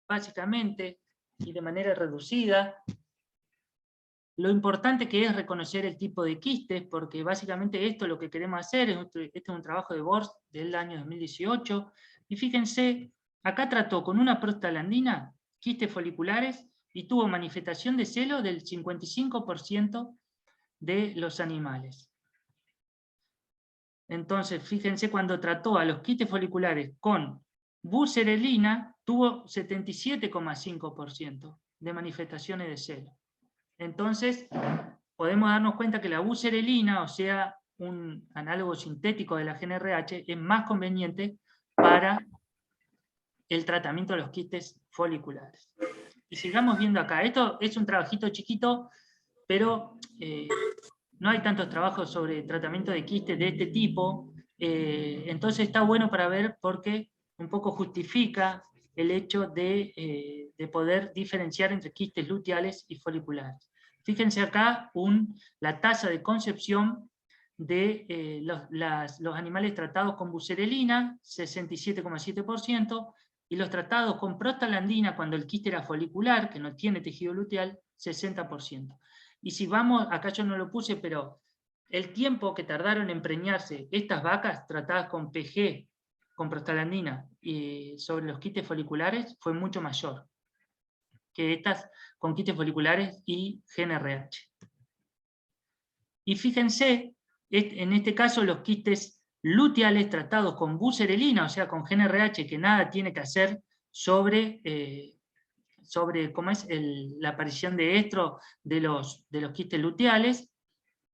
básicamente, y de manera reducida, lo importante que es reconocer el tipo de quistes, porque básicamente esto es lo que queremos hacer. Este es un trabajo de Borst del año 2018, y fíjense, acá trató con una prostaglandina quistes foliculares y tuvo manifestación de celo del 55% de los animales. Entonces, fíjense, cuando trató a los quistes foliculares con buserelina, tuvo 77,5% de manifestaciones de celo. Entonces, podemos darnos cuenta que la buserelina, o sea, un análogo sintético de la GnRH, es más conveniente para el tratamiento de los quistes foliculares. Y sigamos viendo acá. Esto es un trabajito chiquito, pero no hay tantos trabajos sobre tratamiento de quistes de este tipo. Entonces está bueno para ver, porque un poco justifica el hecho de poder diferenciar entre quistes luteales y foliculares. Fíjense acá la tasa de concepción de los animales tratados con buserelina, 67,7%, y los tratados con prostaglandina, cuando el quiste era folicular, que no tiene tejido luteal, 60%. Y si vamos, acá yo no lo puse, pero el tiempo que tardaron en preñarse estas vacas tratadas con PG, con prostaglandina, y sobre los quistes foliculares, fue mucho mayor que estas con quistes foliculares y GnRH. Y fíjense, en este caso los quistes luteales tratados con buserelina, o sea, con GnRH, que nada tiene que hacer sobre cómo es la aparición de estro de los quistes luteales.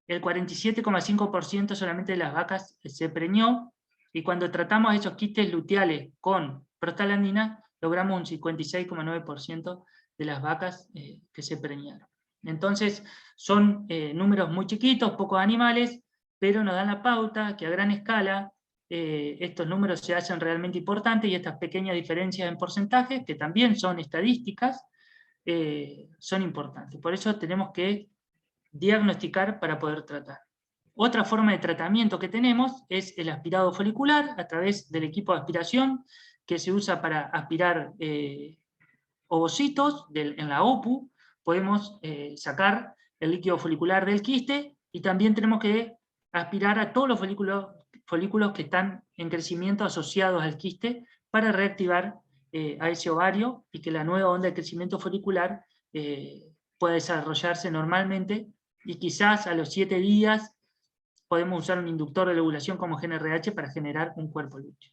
El 47,5% solamente de las vacas se preñó, y cuando tratamos esos quistes luteales con prostaglandina, logramos un 56,9% de las vacas que se preñaron. Entonces, son números muy chiquitos, pocos animales, pero nos dan la pauta que a gran escala estos números se hacen realmente importantes, y estas pequeñas diferencias en porcentajes, que también son estadísticas, son importantes. Por eso tenemos que diagnosticar para poder tratar. Otra forma de tratamiento que tenemos es el aspirado folicular a través del equipo de aspiración, que se usa para aspirar ovocitos en la OPU. Podemos sacar el líquido folicular del quiste, y también tenemos que aspirar a todos los folículos que están en crecimiento asociados al quiste, para reactivar a ese ovario, y que la nueva onda de crecimiento folicular pueda desarrollarse normalmente, y quizás a los 7 días podemos usar un inductor de ovulación como GnRH para generar un cuerpo lúteo.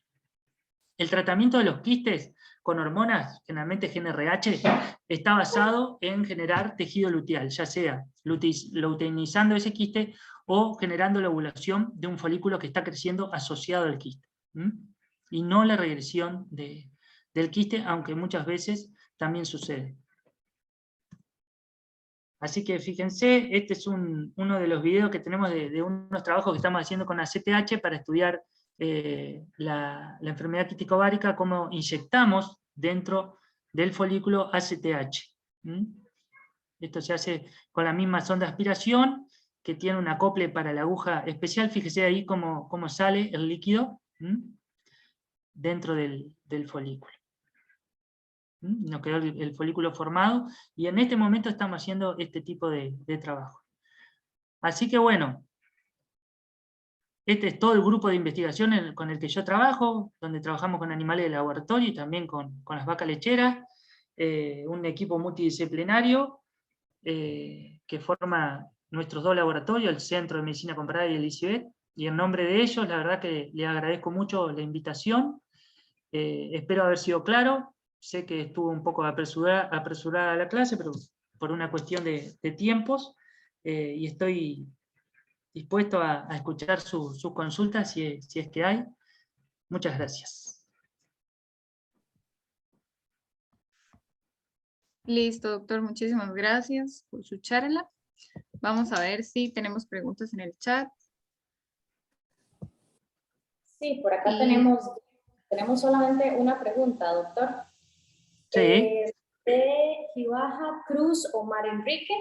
El tratamiento de los quistes con hormonas, generalmente GnRH, está basado en generar tejido luteal, ya sea luteinizando ese quiste o generando la ovulación de un folículo que está creciendo asociado al quiste, y no la regresión del quiste, aunque muchas veces también sucede. Así que fíjense, este es uno de los videos que tenemos de unos trabajos que estamos haciendo con ACTH para estudiar la enfermedad quística ovárica, cómo inyectamos dentro del folículo ACTH. Esto se hace con la misma sonda de aspiración, que tiene un acople para la aguja especial. Fíjese ahí cómo sale el líquido dentro del folículo. Nos quedó el folículo formado, y en este momento estamos haciendo este tipo de trabajo. Así que bueno, este es todo el grupo de investigación con el que yo trabajo, donde trabajamos con animales de laboratorio y también con las vacas lecheras, un equipo multidisciplinario que forma nuestros 2 laboratorios, el Centro de Medicina Comparada y el ICIBET, y en nombre de ellos, la verdad que les agradezco mucho la invitación. Espero haber sido claro. Sé que estuvo un poco apresurada la clase, pero por una cuestión de tiempos, y estoy dispuesto a escuchar sus consultas si es que hay. Muchas gracias. Listo, doctor, muchísimas gracias por su charla. Vamos a ver si tenemos preguntas en el chat. Sí, por acá tenemos solamente una pregunta, doctor. Sí. De Gibaja Cruz Omar Enrique.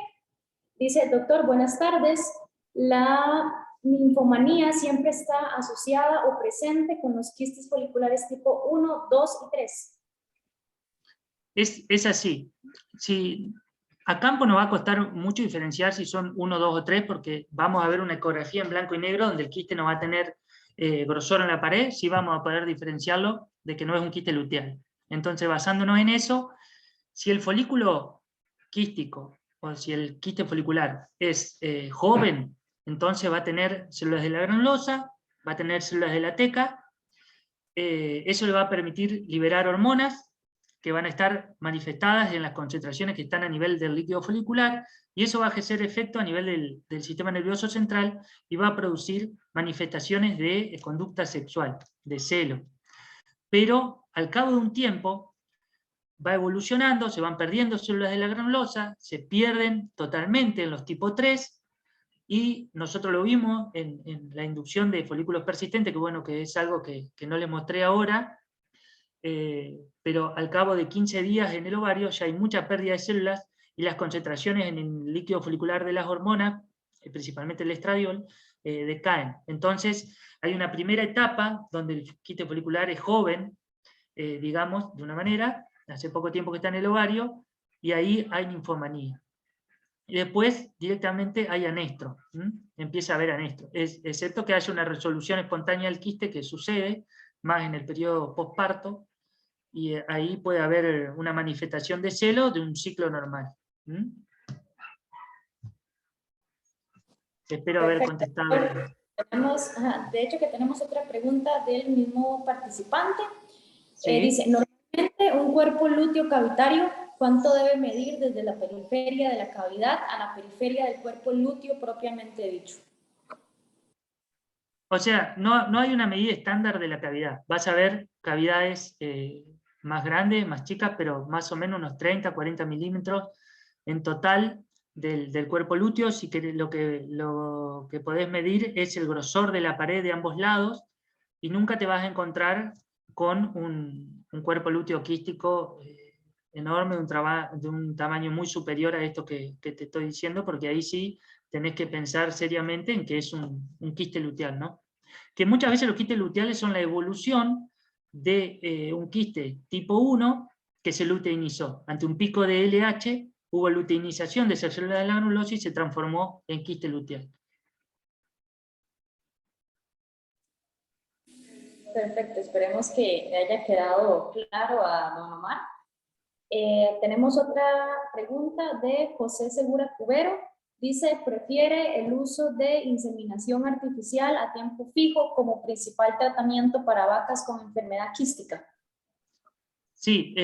Dice, doctor, buenas tardes. La ninfomanía siempre está asociada o presente con los quistes foliculares tipo 1, 2 y 3. Es así. Si a campo nos va a costar mucho diferenciar si son 1, 2 o 3, porque vamos a ver una ecografía en blanco y negro donde el quiste no va a tener grosor en la pared. Sí vamos a poder diferenciarlo de que no es un quiste luteal. Entonces, basándonos en eso, si el folículo quístico o si el quiste folicular es joven, entonces va a tener células de la granulosa, va a tener células de la teca. Eso le va a permitir liberar hormonas que van a estar manifestadas en las concentraciones que están a nivel del líquido folicular, y eso va a ejercer efecto a nivel del sistema nervioso central, y va a producir manifestaciones de conducta sexual, de celo. Pero al cabo de un tiempo va evolucionando, se van perdiendo células de la granulosa, se pierden totalmente en los tipo 3, y nosotros lo vimos en la inducción de folículos persistentes, que bueno, que es algo que no les mostré ahora, pero al cabo de 15 días en el ovario ya hay mucha pérdida de células, y las concentraciones en el líquido folicular de las hormonas, principalmente el estradiol, decaen. Entonces hay una primera etapa donde el quiste folicular es joven, digamos, de una manera, hace poco tiempo que está en el ovario, y ahí hay ninfomanía. Y después directamente hay anestro, empieza a haber anestro, excepto que haya una resolución espontánea del quiste, que sucede más en el periodo postparto, y ahí puede haber una manifestación de celo de un ciclo normal. Espero haber contestado. De hecho que tenemos otra pregunta del mismo participante. Sí. Dice, normalmente un cuerpo lúteo cavitario, ¿cuánto debe medir desde la periferia de la cavidad a la periferia del cuerpo lúteo propiamente dicho? O sea, no hay una medida estándar de la cavidad. Vas a ver cavidades más grandes, más chicas, pero más o menos unos 30, 40 milímetros en total del cuerpo lúteo. Si querés, lo que podés medir es el grosor de la pared de ambos lados, y nunca te vas a encontrar con un cuerpo lúteo quístico enorme, de un tamaño muy superior a esto que te estoy diciendo, porque ahí sí tenés que pensar seriamente en que es un quiste luteal, ¿no? Que muchas veces los quistes luteales son la evolución de un quiste tipo 1 que se luteinizó. Ante un pico de LH hubo luteinización de esa célula de la granulosa y se transformó en quiste luteal. Perfecto, esperemos que le haya quedado claro a don Omar. Tenemos otra pregunta de José Segura Cubero. Dice, ¿prefiere el uso de inseminación artificial a tiempo fijo como principal tratamiento para vacas con enfermedad quística? Sí,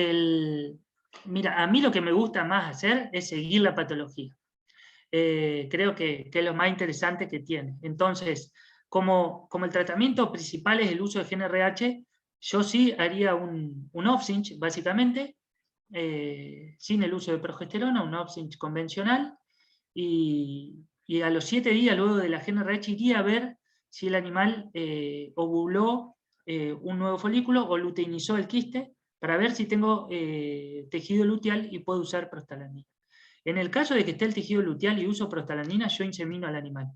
mira, a mí lo que me gusta más hacer es seguir la patología. Creo que es lo más interesante que tiene. Entonces, como el tratamiento principal es el uso de GnRH, yo sí haría un off-cinch, básicamente, sin el uso de progesterona, un off-cinch convencional, y a los 7 días luego de la GnRH iría a ver si el animal ovuló un nuevo folículo o luteinizó el quiste, para ver si tengo tejido luteal y puedo usar prostalanina. En el caso de que esté el tejido luteal y uso prostalanina, yo insemino al animal.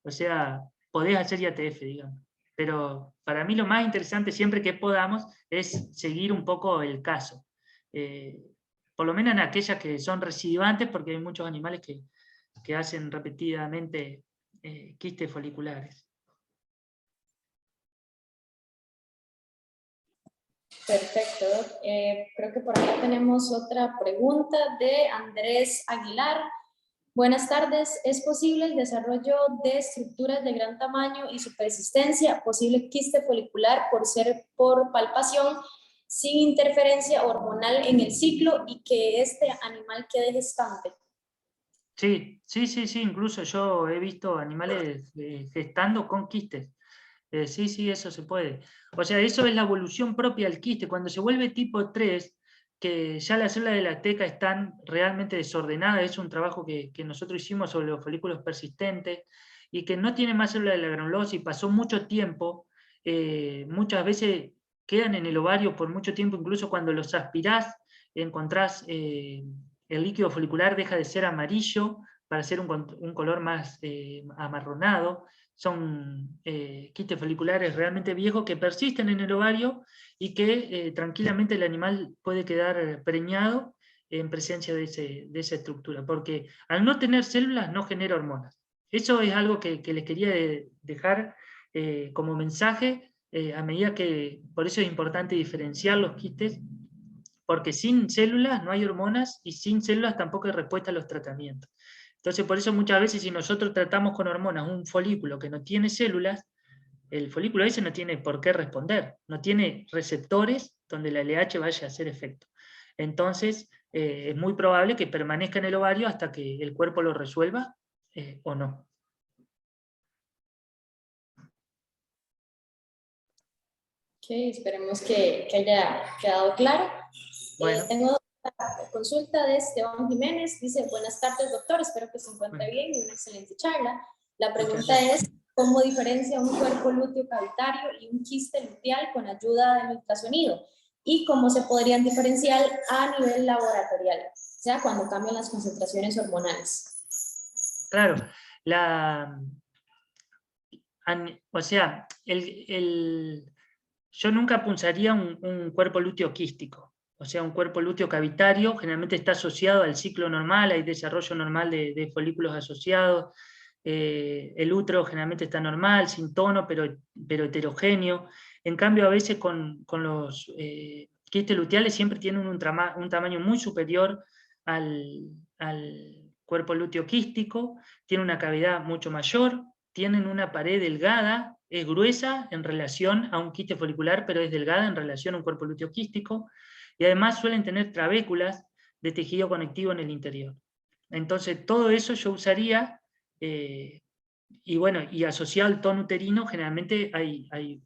O sea, podés hacer IATF, digamos. Pero para mí lo más interesante siempre que podamos es seguir un poco el caso. Por lo menos en aquellas que son recidivantes, porque hay muchos animales que hacen repetidamente quistes foliculares. Perfecto. Creo que por acá tenemos otra pregunta de Andrés Aguilar. Buenas tardes. ¿Es posible el desarrollo de estructuras de gran tamaño y su persistencia, posible quiste folicular por palpación, sin interferencia hormonal en el ciclo y que este animal quede gestante? Sí, incluso yo he visto animales gestando con quistes. Sí, eso se puede. O sea, eso es la evolución propia del quiste. Cuando se vuelve tipo 3, que ya las células de la teca están realmente desordenadas, es un trabajo que nosotros hicimos sobre los folículos persistentes, y que no tiene más células de la granulosa y pasó mucho tiempo, muchas veces quedan en el ovario por mucho tiempo, incluso cuando los aspirás, encontrás el líquido folicular deja de ser amarillo para ser un color más amarronado. Son quistes foliculares realmente viejos que persisten en el ovario y que tranquilamente el animal puede quedar preñado en presencia de esa estructura, porque al no tener células no genera hormonas. Eso es algo que les quería dejar como mensaje, a medida que, por eso es importante diferenciar los quistes, porque sin células no hay hormonas y sin células tampoco hay respuesta a los tratamientos. Entonces, por eso muchas veces si nosotros tratamos con hormonas un folículo que no tiene células, el folículo ese no tiene por qué responder, no tiene receptores donde la LH vaya a hacer efecto. Entonces, es muy probable que permanezca en el ovario hasta que el cuerpo lo resuelva o no. Ok, esperemos que haya quedado claro. Bueno. Tengo otra consulta de Esteban Jiménez. Dice, buenas tardes, doctor. Espero que se encuentre bien y una excelente charla. La pregunta es, ¿cómo diferencia un cuerpo lúteo cavitario y un quiste luteal con ayuda del ultrasonido? ¿Y cómo se podrían diferenciar a nivel laboratorial? O sea, cuando cambian las concentraciones hormonales. Claro, o sea, yo nunca punzaría un cuerpo lúteo quístico. O sea, un cuerpo lúteo cavitario generalmente está asociado al ciclo normal, hay desarrollo normal de folículos asociados. El útero generalmente está normal, sin tono, pero heterogéneo. En cambio, a veces con los quistes luteales siempre tienen un tamaño muy superior al cuerpo lúteo quístico, tiene una cavidad mucho mayor, tienen una pared delgada, es gruesa en relación a un quiste folicular, pero es delgada en relación a un cuerpo lúteo quístico, y además suelen tener trabéculas de tejido conectivo en el interior. Entonces todo eso yo usaría, y bueno, y asociado al tono uterino, generalmente hay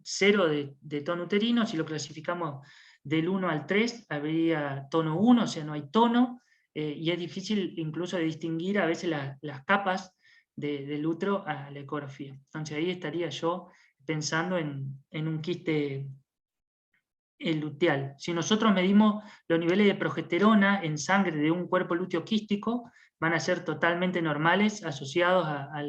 0 de tono uterino. Si lo clasificamos del 1 al 3, habría tono 1, o sea, no hay tono, y es difícil incluso de distinguir a veces las capas del útero a la ecografía. Entonces ahí estaría yo pensando en un quiste luteal. Si nosotros medimos los niveles de progesterona en sangre de un cuerpo lúteo quístico, van a ser totalmente normales, asociados a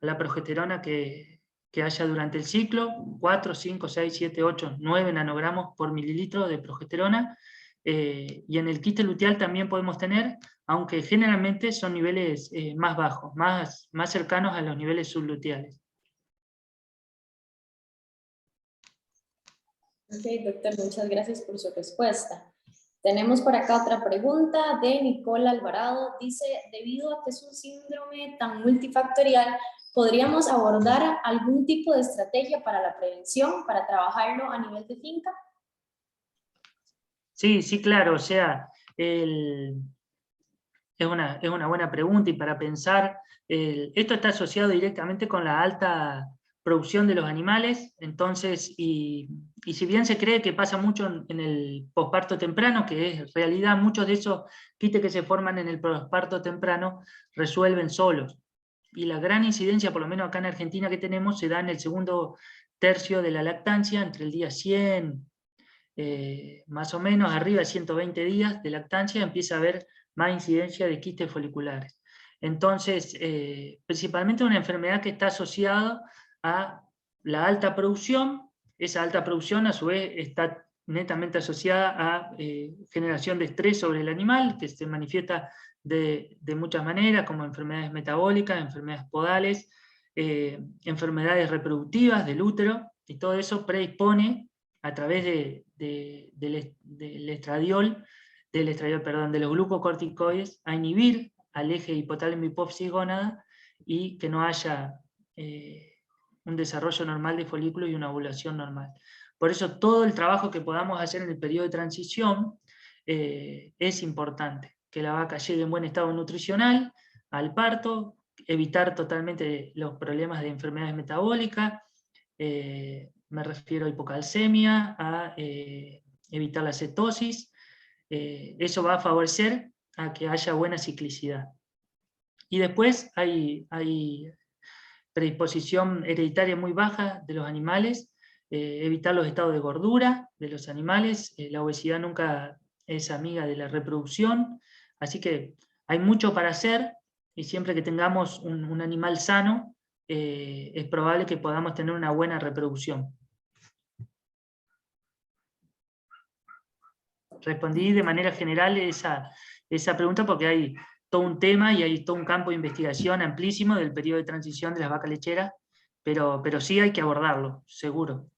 la progesterona que haya durante el ciclo, 4, 5, 6, 7, 8, 9 nanogramos por mililitro de progesterona, y en el quiste luteal también podemos tener, aunque generalmente son niveles más bajos, más cercanos a los niveles subluteales. Ok, doctor, muchas gracias por su respuesta. Tenemos por acá otra pregunta de Nicole Alvarado. Dice, debido a que es un síndrome tan multifactorial, ¿podríamos abordar algún tipo de estrategia para la prevención, para trabajarlo a nivel de finca? Sí, sí, claro, o sea, es una buena pregunta, y para pensar, esto está asociado directamente con la alta producción de los animales. Entonces, y si bien se cree que pasa mucho en el posparto temprano, que es realidad, muchos de esos quistes que se forman en el posparto temprano resuelven solos. Y la gran incidencia, por lo menos acá en Argentina que tenemos, se da en el segundo tercio de la lactancia, entre el día 100, más o menos arriba de 120 días de lactancia, empieza a haber más incidencia de quistes foliculares. Entonces, principalmente una enfermedad que está asociada a la alta producción. Esa alta producción a su vez está netamente asociada a generación de estrés sobre el animal, que se manifiesta de muchas maneras, como enfermedades metabólicas, enfermedades podales, enfermedades reproductivas del útero, y todo eso predispone a través del estradiol, de los glucocorticoides, a inhibir al eje hipotálamo hipófisis gónada, y que no haya un desarrollo normal de folículo y una ovulación normal. Por eso todo el trabajo que podamos hacer en el periodo de transición es importante, que la vaca llegue en buen estado nutricional al parto, evitar totalmente los problemas de enfermedades metabólicas, me refiero a hipocalcemia, a evitar la cetosis. Eso va a favorecer a que haya buena ciclicidad. Y después hay predisposición hereditaria muy baja de los animales, evitar los estados de gordura de los animales. La obesidad nunca es amiga de la reproducción, así que hay mucho para hacer, y siempre que tengamos un animal sano, es probable que podamos tener una buena reproducción. Respondí de manera general esa pregunta, porque hay todo un tema y hay todo un campo de investigación amplísimo del periodo de transición de las vacas lecheras, pero sí hay que abordarlo, seguro.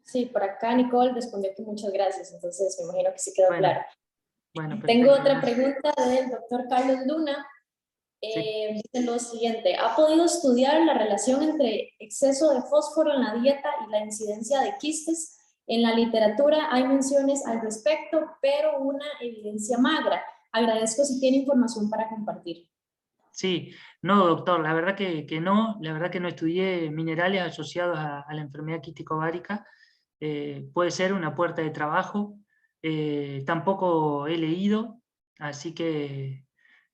Sí, por acá Nicole respondió que muchas gracias, entonces me imagino que sí quedó claro. Bueno, tengo otra pregunta del doctor Carlos Luna. Dice lo siguiente: ¿ha podido estudiar la relación entre exceso de fósforo en la dieta y la incidencia de quistes? En la literatura hay menciones al respecto, pero una evidencia magra. Agradezco si tiene información para compartir. Sí, no, doctor, la verdad que no, la verdad que no estudié minerales asociados a la enfermedad quístico ovárica. Puede ser una puerta de trabajo, tampoco he leído, así que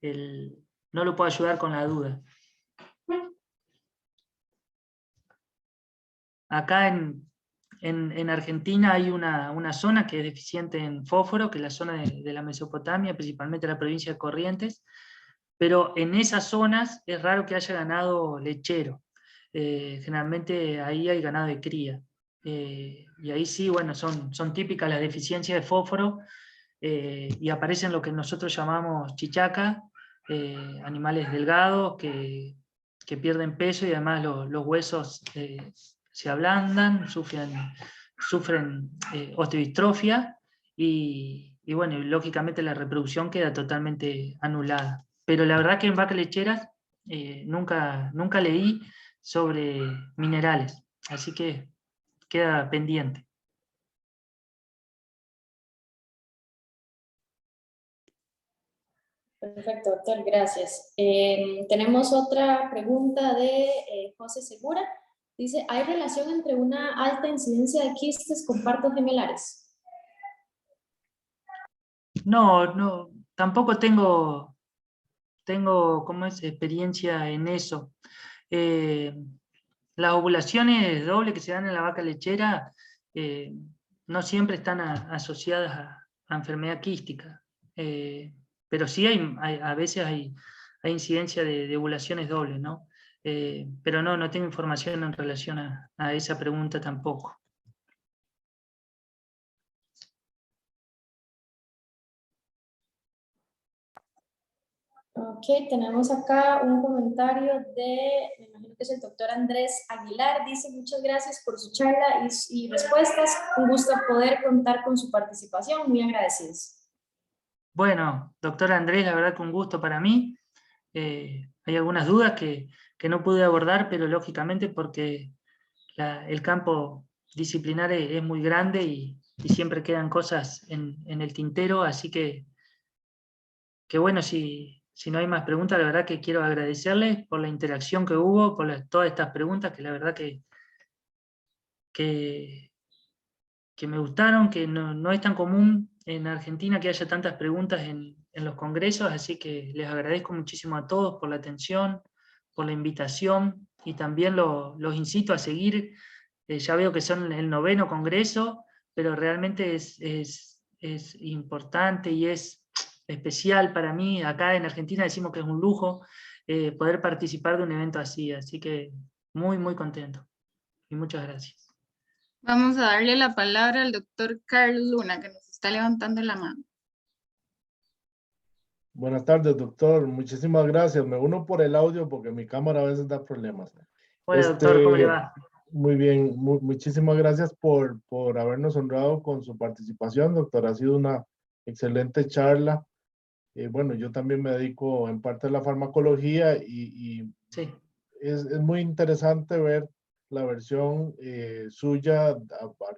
no lo puedo ayudar con la duda. Acá en Argentina hay una zona que es deficiente en fósforo, que es la zona de la Mesopotamia, principalmente la provincia de Corrientes, pero en esas zonas es raro que haya ganado lechero. Generalmente ahí hay ganado de cría. Y ahí sí, bueno, son típicas las deficiencias de fósforo, y aparecen lo que nosotros llamamos chichaca, animales delgados que pierden peso, y además los huesos se ablandan, sufren osteodistrofia, y bueno, lógicamente la reproducción queda totalmente anulada. pero la verdad que en vacas lecheras nunca leí sobre minerales, así que queda pendiente. Perfecto, doctor, gracias. Tenemos otra pregunta de José Segura. Dice, ¿hay relación entre una alta incidencia de quistes con partos gemelares? No, tampoco tengo ¿cómo es? Experiencia en eso. Las ovulaciones dobles que se dan en la vaca lechera no siempre están asociadas a enfermedad quística, pero sí a veces hay incidencia de ovulaciones dobles, ¿no? Pero no tengo información en relación a esa pregunta tampoco. Ok, tenemos acá un comentario de, me imagino que es el doctor Andrés Aguilar. Dice, muchas gracias por su charla y respuestas. Un gusto poder contar con su participación. Muy agradecidos. Bueno, doctor Andrés, la verdad que un gusto para mí. Hay algunas dudas que no pude abordar, pero lógicamente porque el campo disciplinar es muy grande y siempre quedan cosas en el tintero, así que bueno, si no hay más preguntas, la verdad que quiero agradecerles por la interacción que hubo, por todas estas preguntas, que la verdad que me gustaron, que no es tan común en Argentina que haya tantas preguntas en los congresos, así que les agradezco muchísimo a todos por la atención, por la invitación, y también los incito a seguir. Ya veo que son el 9º congreso, pero realmente es importante y es especial para mí. Acá en Argentina decimos que es un lujo poder participar de un evento así que muy contento. Y muchas gracias. Vamos a darle la palabra al doctor Carlos Luna, que nos está levantando la mano. Buenas tardes, doctor. Muchísimas gracias. Me uno por el audio porque mi cámara a veces da problemas. Hola, doctor, ¿cómo le va? Muy bien, muchísimas gracias por habernos honrado con su participación, doctor. Ha sido una excelente charla. Bueno, yo también me dedico en parte a la farmacología y Sí. es muy interesante ver la versión suya a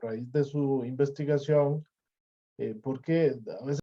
raíz de su investigación, porque a veces